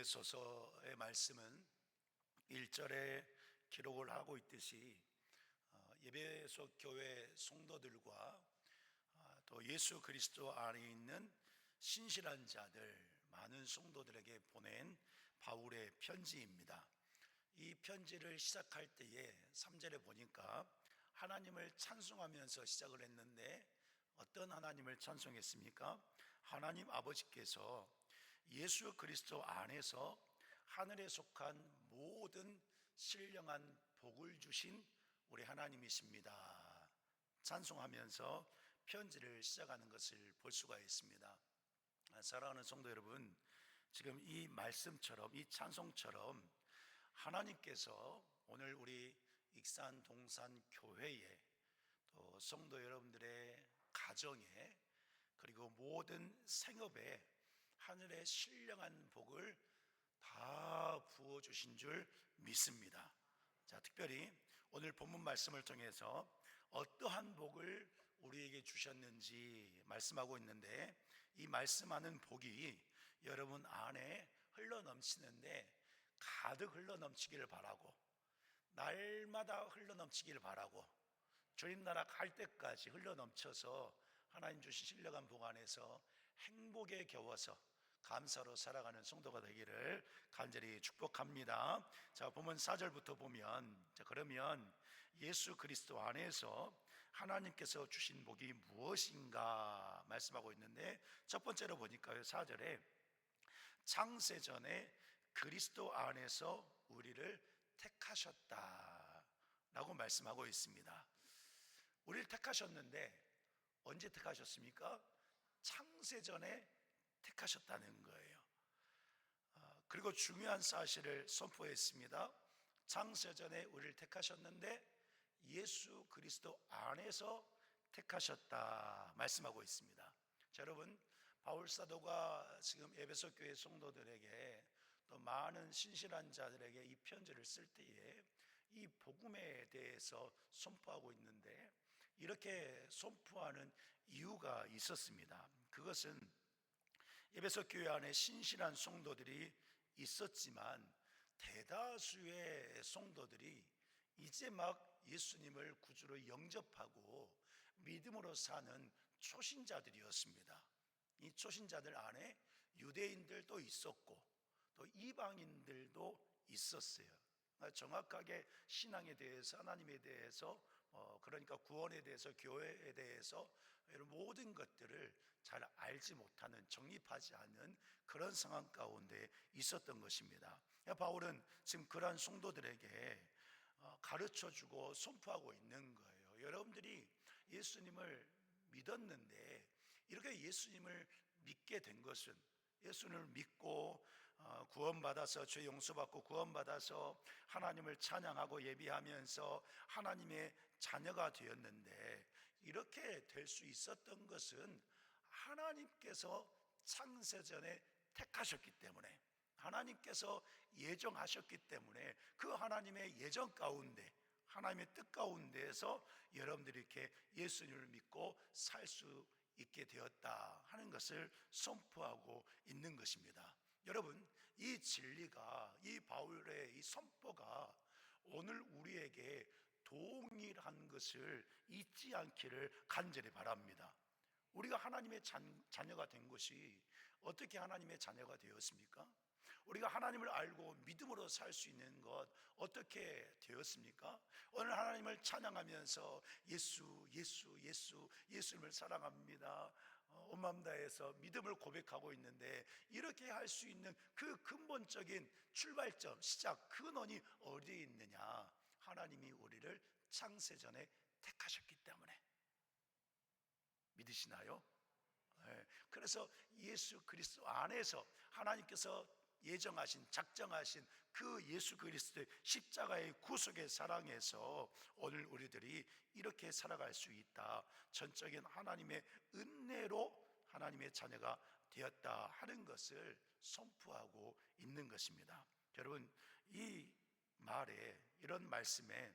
에베소서의 말씀은 1절에 기록을 하고 있듯이 에베소 교회 성도들과 또 예수 그리스도 안에 있는 신실한 자들, 많은 성도들에게 보낸 바울의 편지입니다. 이 편지를 시작할 때에 3절에 보니까 하나님을 찬송하면서 시작을 했는데, 어떤 하나님을 찬송했습니까? 하나님 아버지께서 예수 그리스도 안에서 하늘에 속한 모든 신령한 복을 주신 우리 하나님이십니다. 찬송하면서 편지를 시작하는 것을 볼 수가 있습니다. 사랑하는 성도 여러분, 지금 이 말씀처럼, 이 찬송처럼 하나님께서 오늘 우리 익산 동산 교회에, 또 성도 여러분들의 가정에, 그리고 모든 생업에 하늘의 신령한 복을 다 부어주신 줄 믿습니다. 자, 특별히 오늘 본문 말씀을 통해서 어떠한 복을 우리에게 주셨는지 말씀하고 있는데, 이 말씀하는 복이 여러분 안에 흘러넘치는데 가득 흘러넘치기를 바라고, 날마다 흘러넘치기를 바라고, 주님 나라 갈 때까지 흘러넘쳐서 하나님 주신 신령한 복 안에서 행복에 겨워서 감사로 살아가는 성도가 되기를 간절히 축복합니다. 자, 보면 4절부터 보면, 그러면 예수 그리스도 안에서 하나님께서 주신 복이 무엇인가 말씀하고 있는데, 첫 번째로 보니까요, 4절에 창세전에 그리스도 안에서 우리를 택하셨다 라고 말씀하고 있습니다. 우리를 택하셨는데 언제 택하셨습니까? 창세전에 택하셨다는 거예요. 그리고 중요한 사실을 선포했습니다. 창세전에 우리를 택하셨는데 예수 그리스도 안에서 택하셨다 말씀하고 있습니다. 자, 여러분, 바울 사도가 지금 에베소 교회 성도들에게, 또 많은 신실한 자들에게 이 편지를 쓸 때에 이 복음에 대해서 선포하고 있는데, 이렇게 선포하는 이유가 있었습니다. 그것은 에베소 교회 안에 신실한 성도들이 있었지만 대다수의 성도들이 이제 막 예수님을 구주로 영접하고 믿음으로 사는 초신자들이었습니다. 이 초신자들 안에 유대인들도 있었고 또 이방인들도 있었어요. 정확하게 신앙에 대해서, 하나님에 대해서, 그러니까 구원에 대해서, 교회에 대해서 이런 모든 것들을 잘 알지 못하는, 정립하지 않는 그런 상황 가운데 있었던 것입니다. 바울은 지금 그러한 성도들에게 가르쳐주고 선포하고 있는 거예요. 여러분들이 예수님을 믿었는데, 이렇게 예수님을 믿게 된 것은, 예수님을 믿고 구원받아서, 죄 용서받고 구원받아서 하나님을 찬양하고 예비하면서 하나님의 자녀가 되었는데, 이렇게 될 수 있었던 것은 하나님께서 창세전에 택하셨기 때문에, 하나님께서 예정하셨기 때문에, 그 하나님의 예정 가운데, 하나님의 뜻 가운데에서 여러분들이 이렇게 예수님을 믿고 살 수 있게 되었다 하는 것을 선포하고 있는 것입니다. 여러분, 이 진리가, 이 바울의 이 선포가 오늘 우리에게 동일한 것을 잊지 않기를 간절히 바랍니다. 우리가 하나님의 자녀가 된 것이 어떻게 하나님의 자녀가 되었습니까? 우리가 하나님을 알고 믿음으로 살 수 있는 것 어떻게 되었습니까? 오늘 하나님을 찬양하면서 예수님을 사랑합니다, 온 마음 다해서 믿음을 고백하고 있는데, 이렇게 할 수 있는 그 근본적인 출발점, 시작, 근원이 어디에 있느냐? 하나님이 우리를 창세전에 택하셨기 때문에. 믿으시나요? 네. 그래서 예수 그리스도 안에서 하나님께서 예정하신, 작정하신 그 예수 그리스도의 십자가의 구속의 사랑에서 오늘 우리들이 이렇게 살아갈 수 있다, 전적인 하나님의 은혜로 하나님의 자녀가 되었다 하는 것을 선포하고 있는 것입니다. 여러분, 이 말에, 이런 말씀에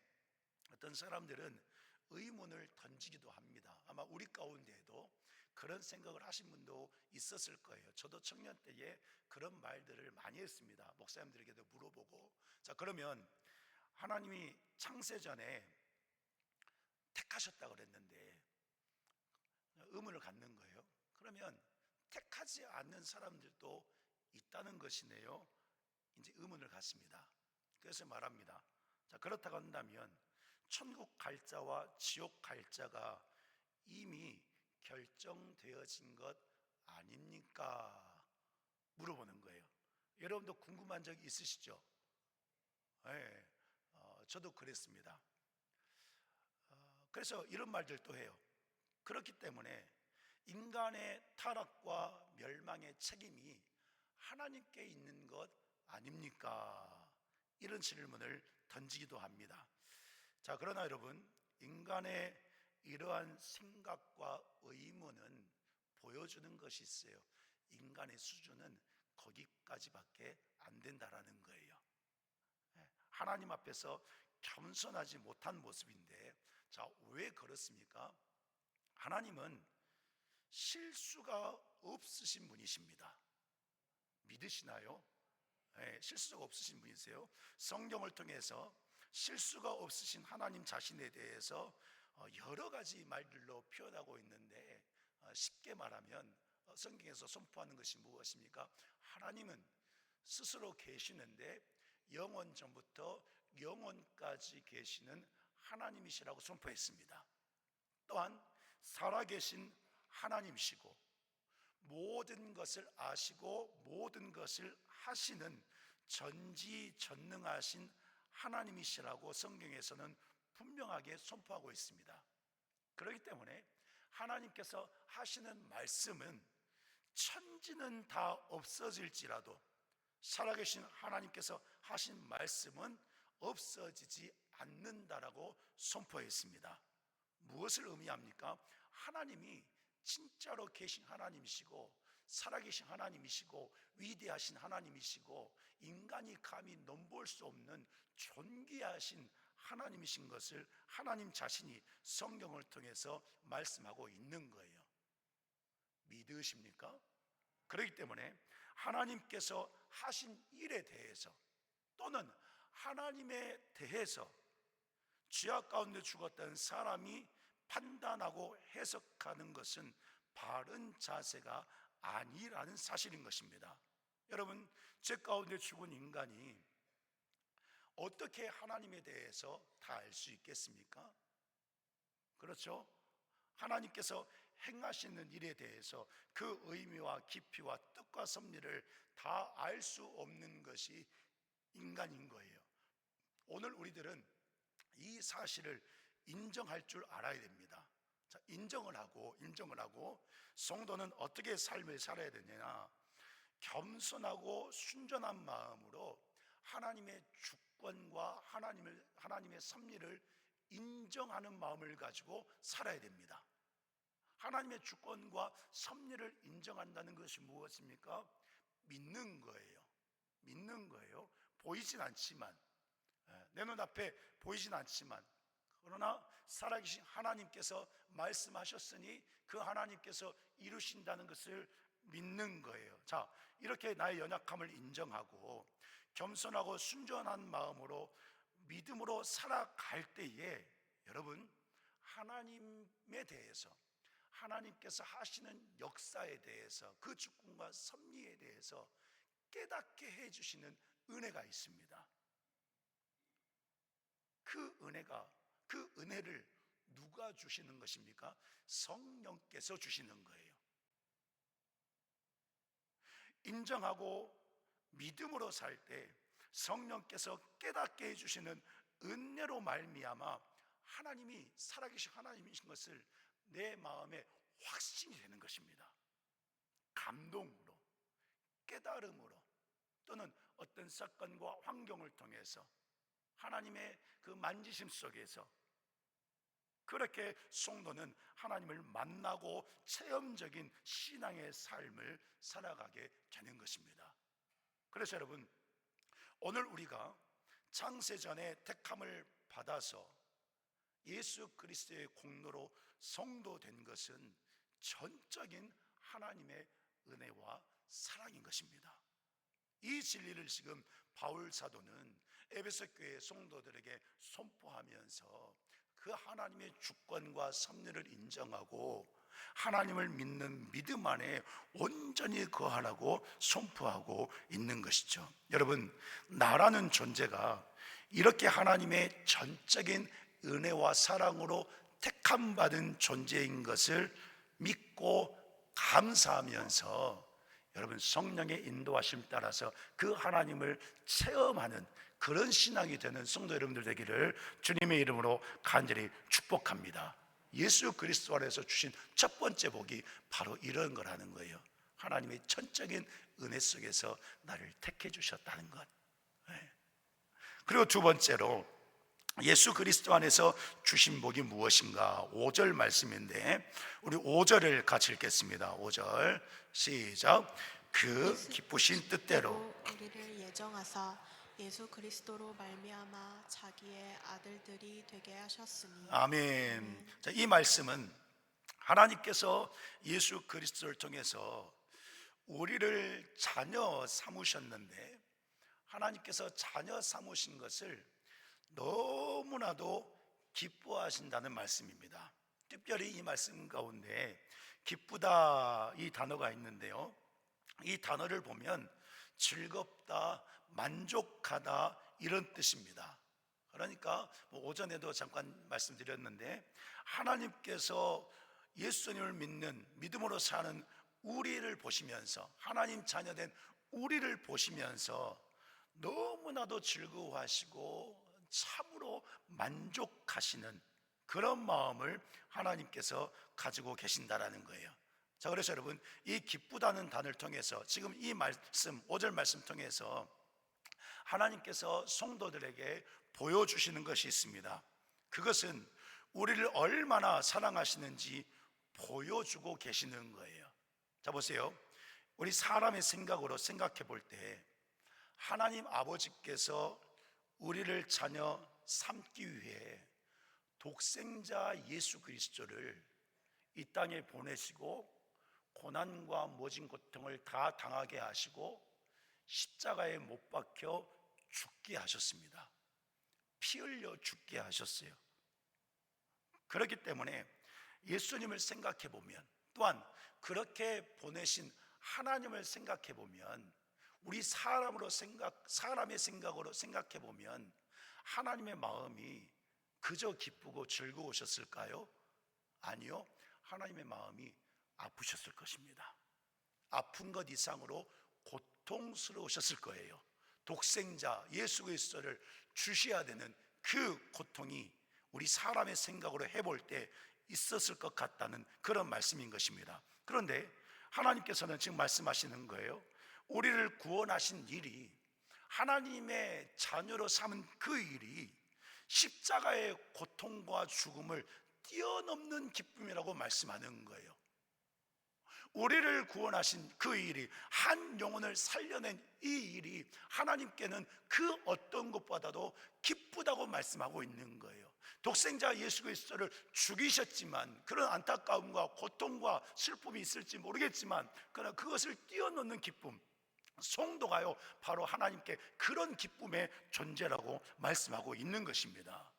어떤 사람들은 의문을 던지기도 합니다. 아마 우리 가운데에도 그런 생각을 하신 분도 있었을 거예요. 저도 청년 때에 그런 말들을 많이 했습니다. 목사님들에게도 물어보고. 자, 그러면 하나님이 창세전에 택하셨다고 그랬는데 의문을 갖는 거예요. 그러면 택하지 않는 사람들도 있다는 것이네요. 이제 의문을 갖습니다. 그래서 말합니다. 자, 그렇다고 한다면 천국 갈 자와 지옥 갈 자가 이미 결정되어진 것 아닙니까? 물어보는 거예요. 여러분도 궁금한 적 있으시죠? 네, 저도 그랬습니다. 그래서 이런 말들도 해요. 그렇기 때문에 인간의 타락과 멸망의 책임이 하나님께 있는 것 아닙니까? 이런 질문을 던지기도 합니다. 자, 그러나 여러분, 인간의 이러한 생각과 의문은 보여주는 것이 있어요. 인간의 수준은 거기까지밖에 안 된다라는 거예요. 하나님 앞에서 겸손하지 못한 모습인데, 자, 왜 그렇습니까? 하나님은 실수가 없으신 분이십니다. 믿으시나요? 네, 실수가 없으신 분이세요. 성경을 통해서 실수가 없으신 하나님 자신에 대해서 여러 가지 말들로 표현하고 있는데, 쉽게 말하면 성경에서 선포하는 것이 무엇입니까? 하나님은 스스로 계시는데 영원 전부터 영원까지 계시는 하나님이시라고 선포했습니다. 또한 살아계신 하나님이시고 모든 것을 아시고 모든 것을 하시는 전지전능하신 하나님이시라고 성경에서는 분명하게 선포하고 있습니다. 그렇기 때문에 하나님께서 하시는 말씀은 천지는 다 없어질지라도 살아계신 하나님께서 하신 말씀은 없어지지 않는다라고 선포했습니다. 무엇을 의미합니까? 하나님이 진짜로 계신 하나님이시고 살아계신 하나님이시고 위대하신 하나님이시고 인간이 감히 넘볼 수 없는 존귀하신 하나님이신 것을 하나님 자신이 성경을 통해서 말씀하고 있는 거예요. 믿으십니까? 그렇기 때문에 하나님께서 하신 일에 대해서 또는 하나님에 대해서 죄악 가운데 죽었던 사람이 판단하고 해석하는 것은 바른 자세가 아니라는 사실인 것입니다. 여러분, 죄 가운데 죽은 인간이 어떻게 하나님에 대해서 다 알 수 있겠습니까? 그렇죠? 하나님께서 행하시는 일에 대해서 그 의미와 깊이와 뜻과 섭리를 다 알 수 없는 것이 인간인 거예요. 오늘 우리들은 이 사실을 인정할 줄 알아야 됩니다. 자, 인정을 하고 성도는 어떻게 삶을 살아야 되냐? 겸손하고 순전한 마음으로 하나님의 주권과 하나님의 섭리를 인정하는 마음을 가지고 살아야 됩니다. 하나님의 주권과 섭리를 인정한다는 것이 무엇입니까? 믿는 거예요. 믿는 거예요. 보이진 않지만, 내 눈앞에 보이진 않지만, 그러나 살아계신 하나님께서 말씀하셨으니 그 하나님께서 이루신다는 것을 믿는 거예요. 자, 이렇게 나의 연약함을 인정하고 겸손하고 순전한 마음으로 믿음으로 살아갈 때에 여러분, 하나님에 대해서 하나님께서 하시는 역사에 대해서 그 주권과 섭리에 대해서 깨닫게 해주시는 은혜가 있습니다. 그 은혜를 누가 주시는 것입니까? 성령께서 주시는 거예요. 인정하고 믿음으로 살 때 성령께서 깨닫게 해주시는 은혜로 말미암아 하나님이 살아계신 하나님이신 것을 내 마음에 확신이 되는 것입니다. 감동으로, 깨달음으로, 또는 어떤 사건과 환경을 통해서 하나님의 그 만지심 속에서 그렇게 성도는 하나님을 만나고 체험적인 신앙의 삶을 살아가게 되는 것입니다. 그래서 여러분, 오늘 우리가 창세전에 택함을 받아서 예수 그리스도의 공로로 성도된 것은 전적인 하나님의 은혜와 사랑인 것입니다. 이 진리를 지금 바울 사도는 에베소 교회 성도들에게 선포하면서 그 하나님의 주권과 섭리를 인정하고 하나님을 믿는 믿음 안에 온전히 거하라고 선포하고 있는 것이죠. 여러분, 나라는 존재가 이렇게 하나님의 전적인 은혜와 사랑으로 택함받은 존재인 것을 믿고 감사하면서 여러분, 성령의 인도하심 따라서 그 하나님을 체험하는 그런 신앙이 되는 성도 여러분들 되기를 주님의 이름으로 간절히 축복합니다. 예수 그리스도 안에서 주신 첫 번째 복이 바로 이런 거라는 거예요. 하나님의 전적인 은혜 속에서 나를 택해 주셨다는 것. 그리고 두 번째로 예수 그리스도 안에서 주신 복이 무엇인가? 5절 말씀인데 우리 5절을 같이 읽겠습니다. 5절 시작. 그 기쁘신 뜻대로 우리를 예정하사 예수 그리스도로 말미암아 자기의 아들들이 되게 하셨으니. 아멘. 자, 이 말씀은 하나님께서 예수 그리스도를 통해서 우리를 자녀 삼으셨는데 하나님께서 자녀 삼으신 것을 너무나도 기뻐하신다는 말씀입니다. 특별히 이 말씀 가운데 기쁘다 이 단어가 있는데요, 이 단어를 보면 즐겁다, 만족하다 이런 뜻입니다. 그러니까 오전에도 잠깐 말씀드렸는데 하나님께서 예수님을 믿는 믿음으로 사는 우리를 보시면서 하나님 자녀된 우리를 보시면서 너무나도 즐거워하시고 참으로 만족하시는 그런 마음을 하나님께서 가지고 계신다라는 거예요. 자, 그래서 여러분, 이 기쁘다는 단어를 통해서 지금 이 말씀 5절 말씀 통해서 하나님께서 성도들에게 보여주시는 것이 있습니다. 그것은 우리를 얼마나 사랑하시는지 보여주고 계시는 거예요. 자, 보세요. 우리 사람의 생각으로 생각해 볼 때 하나님 아버지께서 우리를 자녀 삼기 위해 독생자 예수 그리스도를 이 땅에 보내시고 고난과 모진 고통을 다 당하게 하시고 십자가에 못 박혀 죽게 하셨습니다. 피 흘려 죽게 하셨어요. 그렇기 때문에 예수님을 생각해 보면, 또한 그렇게 보내신 하나님을 생각해 보면, 우리 사람의 생각으로 생각해 보면 하나님의 마음이 그저 기쁘고 즐거우셨을까요? 아니요. 하나님의 마음이 아프셨을 것입니다. 아픈 것 이상으로 고통스러우셨을 거예요. 독생자 예수 그리스도를 주셔야 되는 그 고통이 우리 사람의 생각으로 해볼 때 있었을 것 같다는 그런 말씀인 것입니다. 그런데 하나님께서는 지금 말씀하시는 거예요. 우리를 구원하신 일이, 하나님의 자녀로 삼은 그 일이 십자가의 고통과 죽음을 뛰어넘는 기쁨이라고 말씀하는 거예요. 우리를 구원하신 그 일이, 한 영혼을 살려낸 이 일이 하나님께는 그 어떤 것보다도 기쁘다고 말씀하고 있는 거예요. 독생자 예수 그리스도를 죽이셨지만 그런 안타까움과 고통과 슬픔이 있을지 모르겠지만 그러나 그것을 뛰어넘는 기쁨, 성도가요 바로 하나님께 그런 기쁨의 존재라고 말씀하고 있는 것입니다.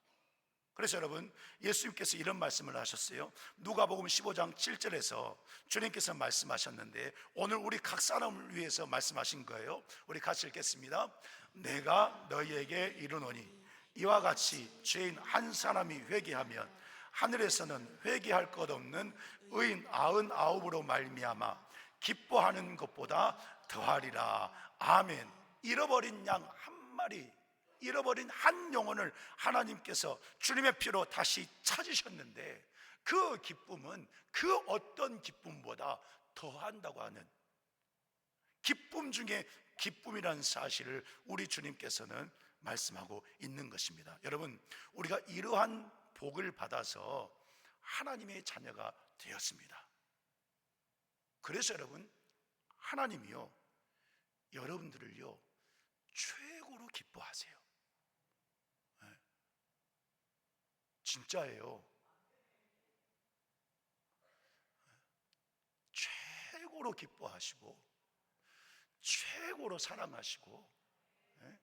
그래서 여러분, 예수님께서 이런 말씀을 하셨어요. 누가복음 15장 7절에서 주님께서 말씀하셨는데 오늘 우리 각 사람을 위해서 말씀하신 거예요. 우리 같이 읽겠습니다. 내가 너희에게 이르노니 이와 같이 죄인 한 사람이 회개하면 하늘에서는 회개할 것 없는 의인 99으로 말미암아 기뻐하는 것보다 더하리라. 아멘. 잃어버린 양 한 마리, 잃어버린 한 영혼을 하나님께서 주님의 피로 다시 찾으셨는데 그 기쁨은 그 어떤 기쁨보다 더한다고 하는, 기쁨 중에 기쁨이라는 사실을 우리 주님께서는 말씀하고 있는 것입니다. 여러분, 우리가 이러한 복을 받아서 하나님의 자녀가 되었습니다. 그래서 여러분, 하나님이요 여러분들을요 최고로 기뻐하세요. 진짜예요. 최고로 기뻐하시고 최고로 사랑하시고, 예?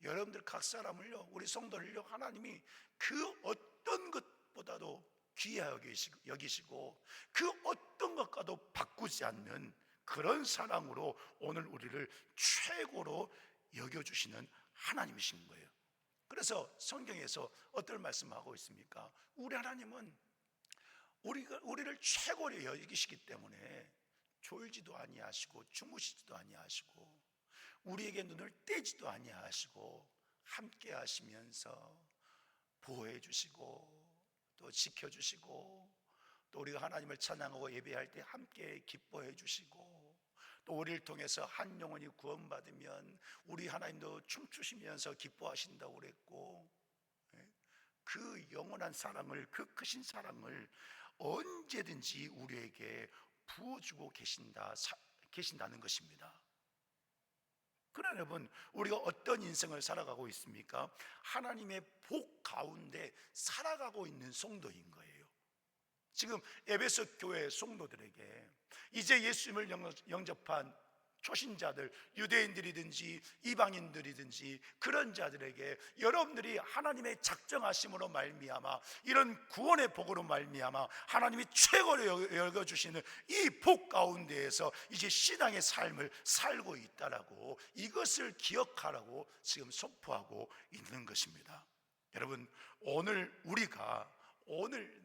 여러분들 각 사람을요, 우리 성도를요, 하나님이 그 어떤 것보다도 귀하게 여기시고 그 어떤 것과도 바꾸지 않는 그런 사랑으로 오늘 우리를 최고로 여겨주시는 하나님이신 거예요. 그래서 성경에서 어떤 말씀하고 있습니까? 우리 하나님은 우리를 최고로 여기시기 때문에 졸지도 아니하시고 주무시지도 아니하시고 우리에게 눈을 떼지도 아니하시고 함께 하시면서 보호해 주시고 또 지켜주시고 또 우리가 하나님을 찬양하고 예배할 때 함께 기뻐해 주시고 또 우리를 통해서 한 영혼이 구원받으면 우리 하나님도 춤추시면서 기뻐하신다고 그랬고, 그 영원한 사랑을, 그 크신 사랑을 언제든지 우리에게 부어주고 계신다는 것입니다. 그러나 여러분, 우리가 어떤 인생을 살아가고 있습니까? 하나님의 복 가운데 살아가고 있는 성도인 거예요. 지금 에베소 교회 성도들에게 이제 예수님을 영접한 초신자들, 유대인들이든지 이방인들이든지 그런 자들에게 여러분들이 하나님의 작정하심으로 말미암아 이런 구원의 복으로 말미암아 하나님이 최고로 여겨주시는 이 복 가운데에서 이제 신앙의 삶을 살고 있다라고, 이것을 기억하라고 지금 선포하고 있는 것입니다. 여러분, 오늘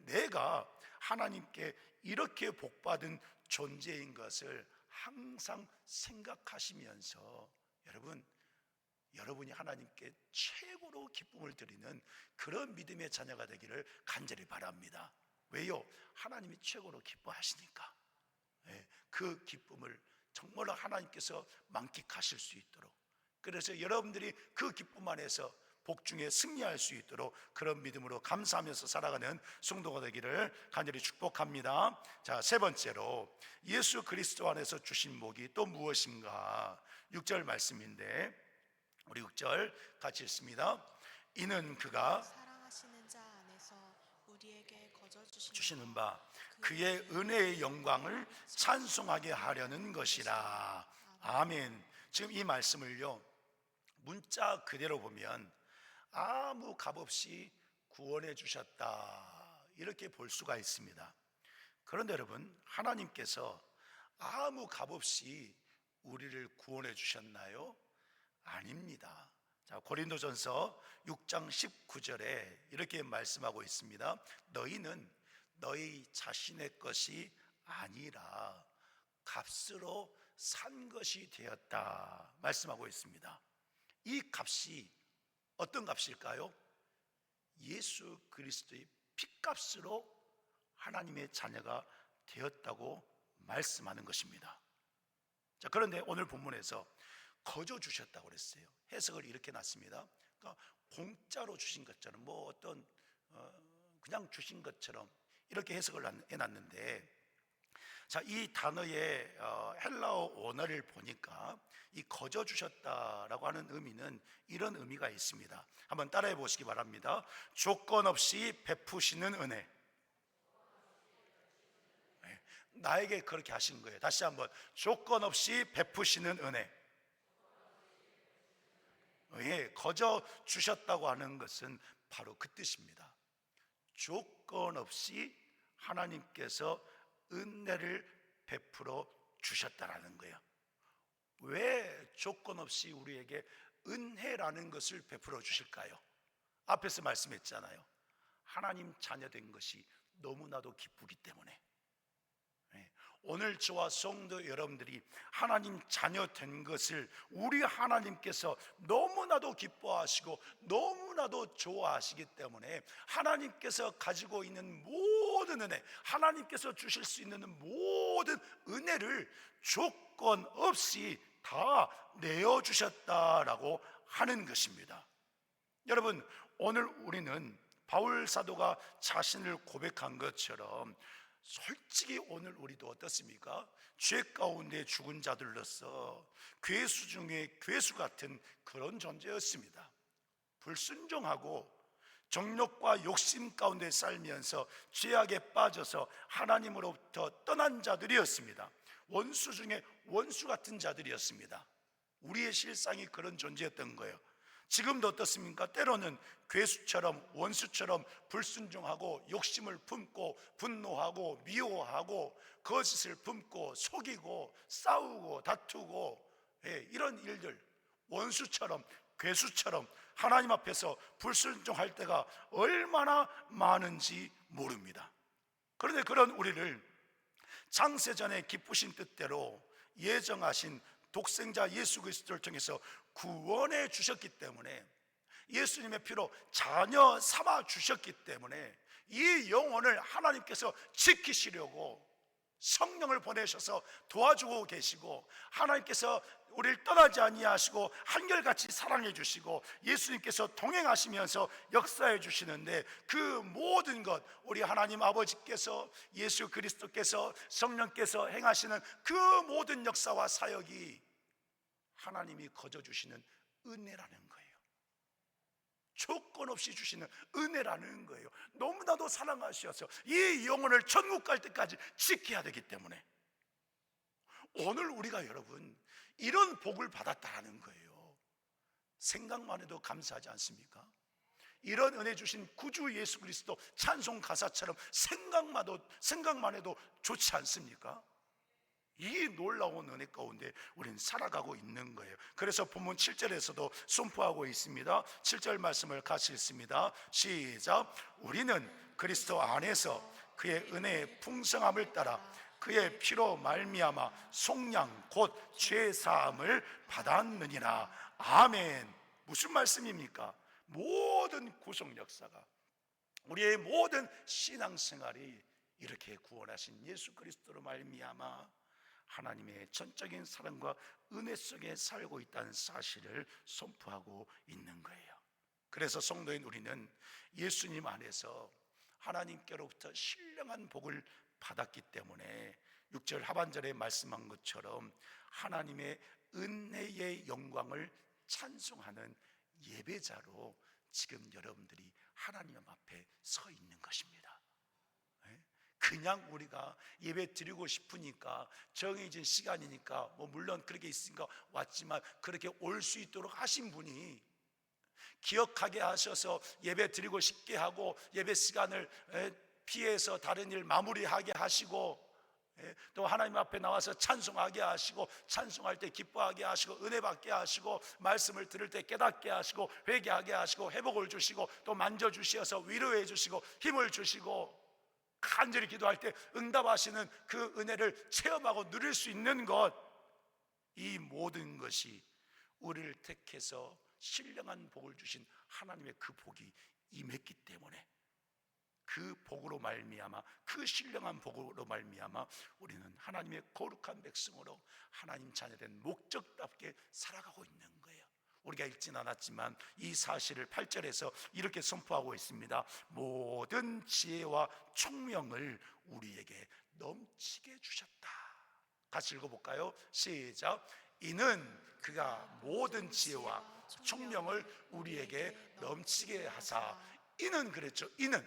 내가 하나님께 이렇게 복받은 존재인 것을 항상 생각하시면서 여러분이 하나님께 최고로 기쁨을 드리는 그런 믿음의 자녀가 되기를 간절히 바랍니다. 왜요? 하나님이 최고로 기뻐하시니까. 그 기쁨을 정말로 하나님께서 만끽하실 수 있도록, 그래서 여러분들이 그 기쁨 안에서 복중에 승리할 수 있도록 그런 믿음으로 감사하면서 살아가는 성도가 되기를 간절히 축복합니다. 자, 세 번째로 예수 그리스도 안에서 주신 복이 또 무엇인가? 6절 말씀인데 우리 6절 같이 읽습니다. 이는 그가 사랑하시는 자 안에서 우리에게 거저 주시는 바 그의 은혜의 영광을 찬송하게 하려는 것이라. 아멘. 지금 이 말씀을요, 문자 그대로 보면 아무 값 없이 구원해 주셨다, 이렇게 볼 수가 있습니다. 그런데 여러분, 하나님께서 아무 값 없이 우리를 구원해 주셨나요? 아닙니다. 자, 고린도전서 6장 19절에 이렇게 말씀하고 있습니다. 너희는 너희 자신의 것이 아니라 값으로 산 것이 되었다 말씀하고 있습니다. 이 값이 어떤 값일까요? 예수 그리스도의 피값으로 하나님의 자녀가 되었다고 말씀하는 것입니다. 자, 그런데 오늘 본문에서 거저 주셨다고 그랬어요. 해석을 이렇게 놨습니다. 그러니까 공짜로 주신 것처럼, 그냥 주신 것처럼 이렇게 해석을 해놨는데, 자, 이 단어의 헬라어 원어를 보니까 이 거저 주셨다라고 하는 의미는 이런 의미가 있습니다. 한번 따라해 보시기 바랍니다. 조건 없이 베푸시는 은혜. 나에게 그렇게 하신 거예요. 다시 한번, 조건 없이 베푸시는 은혜. 거저 주셨다고 하는 것은 바로 그 뜻입니다. 조건 없이 하나님께서 은혜를 베풀어 주셨다라는 거예요. 왜 조건 없이 우리에게 은혜라는 것을 베풀어 주실까요? 앞에서 말씀했잖아요. 하나님 자녀된 것이 너무나도 기쁘기 때문에. 오늘 저와 성도 여러분들이 하나님 자녀 된 것을 우리 하나님께서 너무나도 기뻐하시고 너무나도 좋아하시기 때문에 하나님께서 가지고 있는 모든 은혜, 하나님께서 주실 수 있는 모든 은혜를 조건 없이 다 내어주셨다라고 하는 것입니다. 여러분, 오늘 우리는 바울 사도가 자신을 고백한 것처럼 솔직히 오늘 우리도 어떻습니까? 죄 가운데 죽은 자들로서 괴수 중에 괴수 같은 그런 존재였습니다. 불순종하고 정욕과 욕심 가운데 살면서 죄악에 빠져서 하나님으로부터 떠난 자들이었습니다. 원수 중에 원수 같은 자들이었습니다. 우리의 실상이 그런 존재였던 거예요. 지금도 어떻습니까? 때로는 괴수처럼 원수처럼 불순종하고 욕심을 품고 분노하고 미워하고 거짓을 품고 속이고 싸우고 다투고, 이런 일들, 원수처럼 괴수처럼 하나님 앞에서 불순종할 때가 얼마나 많은지 모릅니다. 그런데 그런 우리를 창세전에 기쁘신 뜻대로 예정하신 독생자 예수 그리스도를 통해서 구원해 주셨기 때문에, 예수님의 피로 자녀 삼아 주셨기 때문에 이 영혼을 하나님께서 지키시려고 성령을 보내셔서 도와주고 계시고, 하나님께서 우리를 떠나지 아니하시고 한결같이 사랑해 주시고 예수님께서 동행하시면서 역사해 주시는데, 그 모든 것, 우리 하나님 아버지께서 예수 그리스도께서 성령께서 행하시는 그 모든 역사와 사역이 하나님이 거저 주시는 은혜라는 거예요. 조건 없이 주시는 은혜라는 거예요. 너무나도 사랑하셔서 이 영혼을 천국 갈 때까지 지켜야 되기 때문에, 오늘 우리가 여러분 이런 복을 받았다는 거예요. 생각만 해도 감사하지 않습니까? 이런 은혜 주신 구주 예수 그리스도 찬송 가사처럼 생각만 해도 좋지 않습니까? 이 놀라운 은혜 가운데 우리는 살아가고 있는 거예요. 그래서 본문 7절에서도 선포하고 있습니다. 7절 말씀을 같이 읽습니다. 시작. 우리는 그리스도 안에서 그의 은혜의 풍성함을 따라 그의 피로 말미암아 속량 곧 죄 사함을 받았느니라. 아멘. 무슨 말씀입니까? 모든 구속 역사가, 우리의 모든 신앙생활이 이렇게 구원하신 예수 그리스도로 말미암아 하나님의 전적인 사랑과 은혜 속에 살고 있다는 사실을 선포하고 있는 거예요. 그래서 성도인 우리는 예수님 안에서 하나님께로부터 신령한 복을 받았기 때문에 6절 하반절에 말씀한 것처럼 하나님의 은혜의 영광을 찬송하는 예배자로 지금 여러분들이 하나님 앞에 서 있는 것입니다. 그냥 우리가 예배 드리고 싶으니까, 정해진 시간이니까, 물론 그렇게 있으니까 왔지만, 그렇게 올 수 있도록 하신 분이 기억하게 하셔서 예배 드리고 싶게 하고, 예배 시간을 피해서 다른 일 마무리하게 하시고, 또 하나님 앞에 나와서 찬송하게 하시고, 찬송할 때 기뻐하게 하시고, 은혜 받게 하시고, 말씀을 들을 때 깨닫게 하시고, 회개하게 하시고, 회복을 주시고, 또 만져주셔서 위로해 주시고 힘을 주시고, 간절히 기도할 때 응답하시는 그 은혜를 체험하고 누릴 수 있는 것, 이 모든 것이 우리를 택해서 신령한 복을 주신 하나님의 그 복이 임했기 때문에, 그 복으로 말미암아, 그 신령한 복으로 말미암아 우리는 하나님의 거룩한 백성으로 하나님 자녀된 목적답게 살아가고 있는 거예요. 우리가 읽진 않았지만 이 사실을 8절에서 이렇게 선포하고 있습니다. 모든 지혜와 총명을 우리에게 넘치게 주셨다. 같이 읽어볼까요? 시작. 이는 그가 모든 지혜와 총명을 우리에게 넘치게 하사. 이는 그랬죠. 이는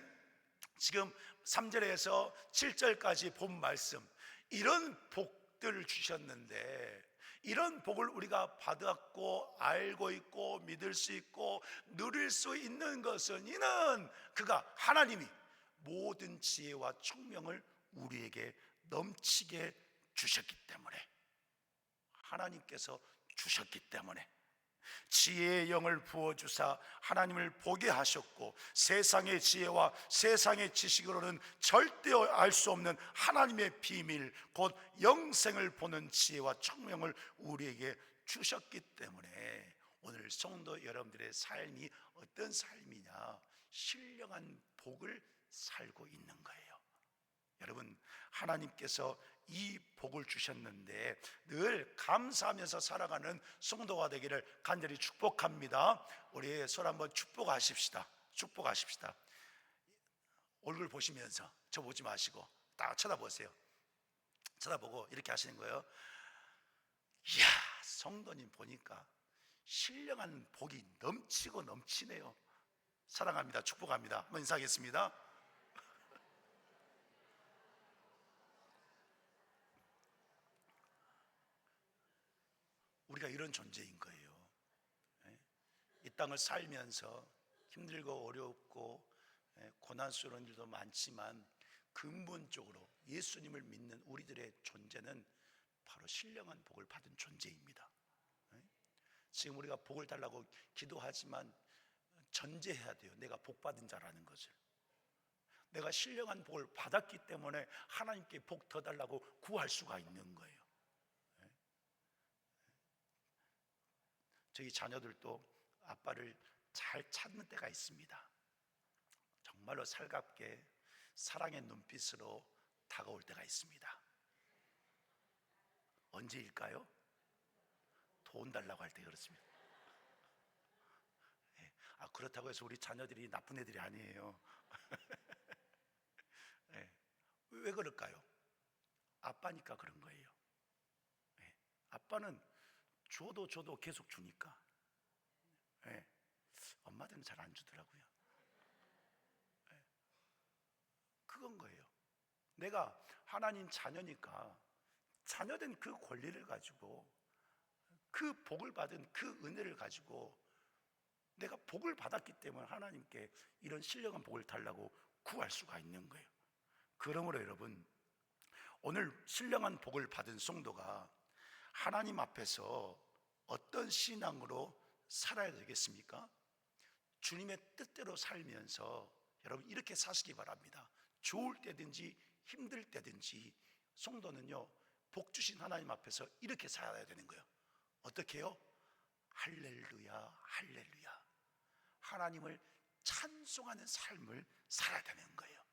지금 3절에서 7절까지 본 말씀, 이런 복들을 주셨는데, 이런 복을 우리가 받았고 알고 있고 믿을 수 있고 누릴 수 있는 것은, 이는 그가, 하나님이 모든 지혜와 총명을 우리에게 넘치게 주셨기 때문에, 하나님께서 주셨기 때문에 지혜의 영을 부어주사 하나님을 보게 하셨고, 세상의 지혜와 세상의 지식으로는 절대 알 수 없는 하나님의 비밀, 곧 영생을 보는 지혜와 총명을 우리에게 주셨기 때문에 오늘 성도 여러분들의 삶이 어떤 삶이냐? 신령한 복을 살고 있는 거예요. 여러분, 하나님께서 이 복을 주셨는데 늘 감사하면서 살아가는 성도가 되기를 간절히 축복합니다. 우리 서로 한번 축복하십시다. 축복하십시다. 얼굴 보시면서, 저 보지 마시고 딱 쳐다보세요. 쳐다보고 이렇게 하시는 거예요. 이야, 성도님 보니까 신령한 복이 넘치고 넘치네요. 사랑합니다. 축복합니다. 한번 인사하겠습니다. 우리가 이런 존재인 거예요. 예? 이 땅을 살면서 힘들고 어렵고 고난스러운 일도 많지만 근본적으로 예수님을 믿는 우리들의 존재는 바로 신령한 복을 받은 존재입니다. 지금 우리가 복을 달라고 기도하지만 전제해야 돼요. 내가 복 받은 자라는 것을. 내가 신령한 복을 받았기 때문에 하나님께 복 더 달라고 구할 수가 있는 거예요. 저희 자녀들도 아빠를 잘 찾는 때가 있습니다. 정말로 살갑게 사랑의 눈빛으로 다가올 때가 있습니다. 언제일까요? 돈 달라고 할 때 그렇습니다. 그렇다고 해서 우리 자녀들이 나쁜 애들이 아니에요. 왜 그럴까요? 아빠니까 그런 거예요. 아빠는 줘도 계속 주니까. 엄마들은 잘 안 주더라고요. 그건 거예요. 내가 하나님 자녀니까 자녀된 그 권리를 가지고, 그 복을 받은 그 은혜를 가지고 내가 복을 받았기 때문에 하나님께 이런 신령한 복을 달라고 구할 수가 있는 거예요. 그러므로 여러분, 오늘 신령한 복을 받은 성도가 하나님 앞에서 어떤 신앙으로 살아야 되겠습니까? 주님의 뜻대로 살면서 여러분 이렇게 사시기 바랍니다. 좋을 때든지 힘들 때든지 성도는요, 복 주신 하나님 앞에서 이렇게 살아야 되는 거예요. 어떻게 해요? 할렐루야, 할렐루야. 하나님을 찬송하는 삶을 살아야 되는 거예요.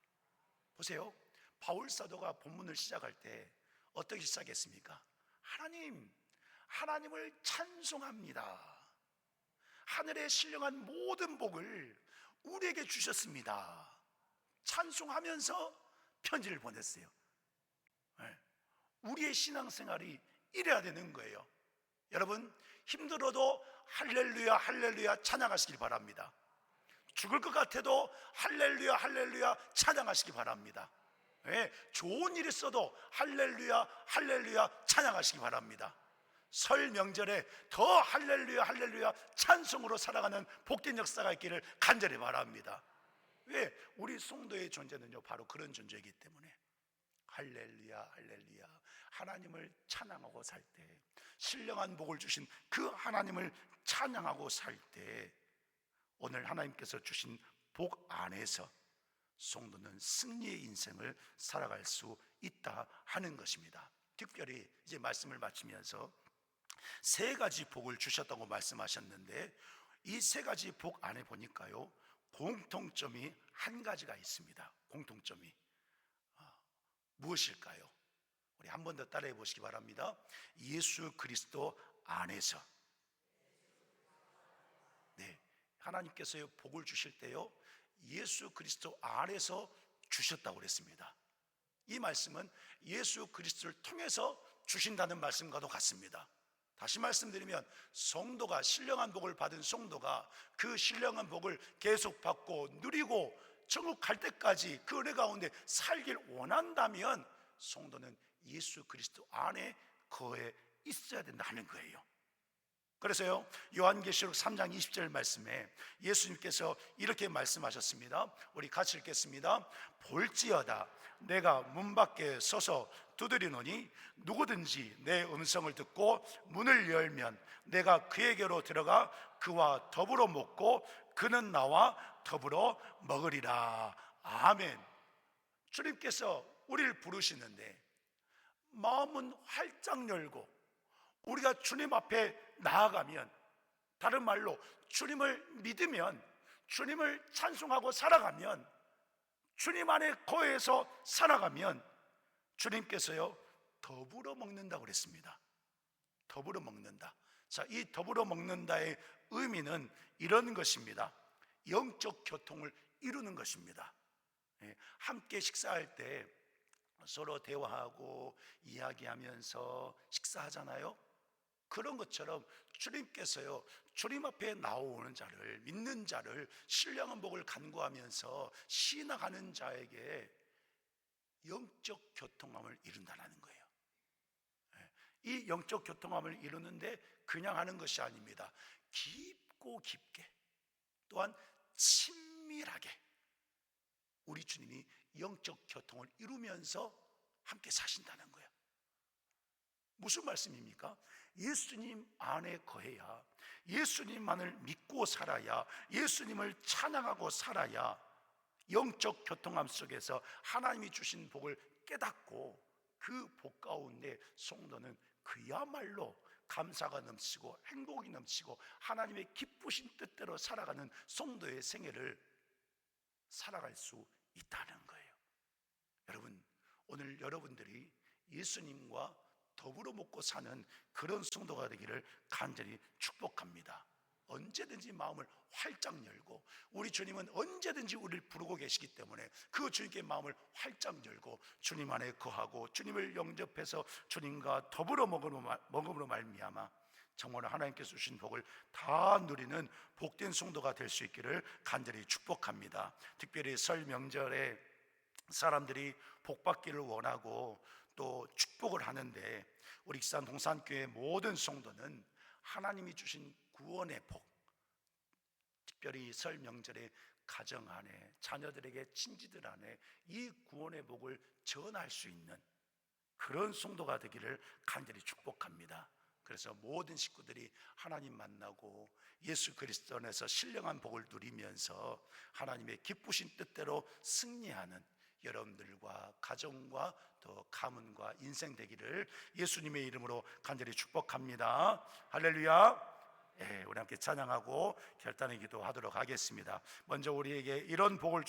보세요. 바울 사도가 본문을 시작할 때 어떻게 시작했습니까? 하나님을 찬송합니다. 하늘의 신령한 모든 복을 우리에게 주셨습니다. 찬송하면서 편지를 보냈어요. 우리의 신앙생활이 이래야 되는 거예요. 여러분, 힘들어도 할렐루야, 할렐루야 찬양하시길 바랍니다. 죽을 것 같아도 할렐루야, 할렐루야 찬양하시기 바랍니다. 좋은 일 있어도 할렐루야, 할렐루야 찬양하시기 바랍니다. 설 명절에 더 할렐루야, 할렐루야 찬송으로 살아가는 복된 역사가 있기를 간절히 바랍니다. 왜? 우리 성도의 존재는요, 바로 그런 존재이기 때문에 할렐루야, 할렐루야. 하나님을 찬양하고 살 때, 신령한 복을 주신 그 하나님을 찬양하고 살 때, 오늘 하나님께서 주신 복 안에서 성도는 승리의 인생을 살아갈 수 있다 하는 것입니다. 특별히 이제 말씀을 마치면서 세 가지 복을 주셨다고 말씀하셨는데, 이 세 가지 복 안에 보니까요, 공통점이 한 가지가 있습니다. 공통점이 무엇일까요? 우리 한 번 더 따라해 보시기 바랍니다. 예수 그리스도 안에서. 네, 하나님께서 복을 주실 때요, 예수 그리스도 안에서 주셨다고 그랬습니다. 이 말씀은 예수 그리스도를 통해서 주신다는 말씀과도 같습니다. 다시 말씀드리면, 성도가, 신령한 복을 받은 성도가 그 신령한 복을 계속 받고 누리고 천국 갈 때까지 그 은혜 가운데 살길 원한다면 성도는 예수 그리스도 안에 거해 있어야 된다는 거예요. 그래서요, 요한계시록 3장 20절 말씀에 예수님께서 이렇게 말씀하셨습니다. 우리 같이 읽겠습니다. 볼지어다 내가 문 밖에 서서 두드리노니 누구든지 내 음성을 듣고 문을 열면 내가 그에게로 들어가 그와 더불어 먹고 그는 나와 더불어 먹으리라. 아멘. 주님께서 우리를 부르시는데 마음은 활짝 열고 우리가 주님 앞에 나아가면, 다른 말로 주님을 믿으면, 주님을 찬송하고 살아가면, 주님 안에 거해서 살아가면 주님께서요 더불어 먹는다고 그랬습니다. 더불어 먹는다. 자, 이 더불어 먹는다의 의미는 이런 것입니다. 영적 교통을 이루는 것입니다. 함께 식사할 때 서로 대화하고 이야기하면서 식사하잖아요. 그런 것처럼 주님께서요, 주님 앞에 나오는 자를, 믿는 자를 신령한 복을 간구하면서 신앙하는 자에게 영적 교통함을 이룬다는 거예요. 이 영적 교통함을 이루는데 그냥 하는 것이 아닙니다. 깊고 깊게, 또한 친밀하게 우리 주님이 영적 교통을 이루면서 함께 사신다는 거예요. 무슨 말씀입니까? 예수님 안에 거해야, 예수님만을 믿고 살아야, 예수님을 찬양하고 살아야 영적 교통함 속에서 하나님이 주신 복을 깨닫고 그 복 가운데 성도는 그야말로 감사가 넘치고 행복이 넘치고 하나님의 기쁘신 뜻대로 살아가는 성도의 생애를 살아갈 수 있다는 거예요. 여러분, 오늘 여러분들이 예수님과 더불어 먹고 사는 그런 성도가 되기를 간절히 축복합니다. 언제든지 마음을 활짝 열고, 우리 주님은 언제든지 우리를 부르고 계시기 때문에 그 주님께 마음을 활짝 열고 주님 안에 거하고 주님을 영접해서 주님과 더불어 먹음으로 말미암아 정말 하나님께서 주신 복을 다 누리는 복된 성도가 될 수 있기를 간절히 축복합니다. 특별히 설 명절에 사람들이 복 받기를 원하고 또 축복을 하는데, 우리 익산 동산교회 모든 성도는 하나님이 주신 구원의 복, 특별히 설 명절에 가정 안에, 자녀들에게, 친지들 안에 이 구원의 복을 전할 수 있는 그런 성도가 되기를 간절히 축복합니다. 그래서 모든 식구들이 하나님 만나고 예수 그리스도 안에서 신령한 복을 누리면서 하나님의 기쁘신 뜻대로 승리하는 여러분들과 가정과 또 가문과 인생 되기를 예수님의 이름으로 간절히 축복합니다. 할렐루야. 우리 함께 찬양하고 결단의 기도하도록 하겠습니다. 먼저 우리에게 이런 복을